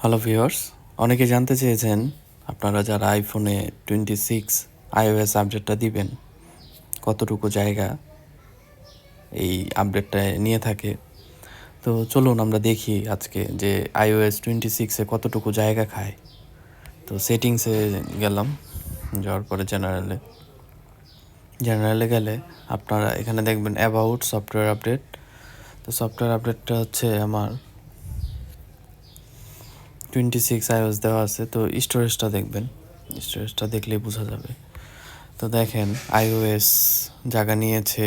Hello viewers, অনেকে জানতে চেয়েছেন আপনারা যারা আইফোনে 26 iOS আপডেটটা দিবেন কতটুকু জায়গা এই আপডেটটায় নিয়ে থাকে। তো চলুন আমরা দেখি আজকে যে iOS 26-এ কতটুকু জায়গা খায়। তো সেটিংসে গেলাম, যাওয়ার পরে জেনারেলে গেলে আপনারা এখানে দেখবেন অ্যাবাউট সফটওয়্যার আপডেট। তো সফটওয়্যার আপডেটটা হচ্ছে আমার 26 iOS দেওয়া আছে। তো স্টোরেজটা দেখবেন, স্টোরেজটা দেখলেই বোঝা যাবে। তো দেখেন iOS জায়গা নিয়েছে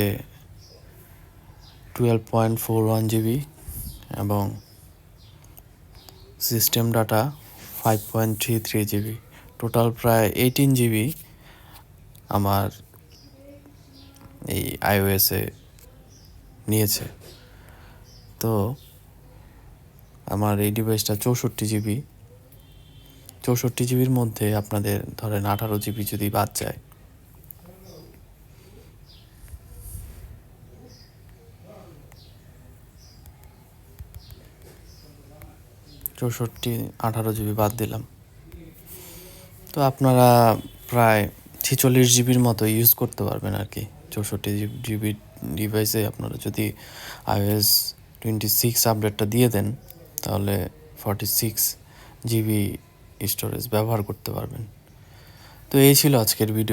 12.41 জিবি এবং সিস্টেম ডাটা 5.33 জিবি, টোটাল প্রায় 18 জিবি আমার এই iOS-এ নিয়েছে। তো আমার এই ডিভাইসটা 64 জিবির মধ্যে আপনাদের ধরেন 18 জিবি যদি বাদ যায়, 18 জিবি বাদ দিলাম, তো আপনারা প্রায় 46 জিবির মতো ইউজ করতে পারবেন আর কি। 64 জিবি ডিভাইসে আপনারা যদি iOS 26 আপডেটটা দিয়ে দেন তাহলে 46 জিবি স্টোরেজ ব্যবহার করতে পারবেন। তো এই ছিল আজকের ভিডিও।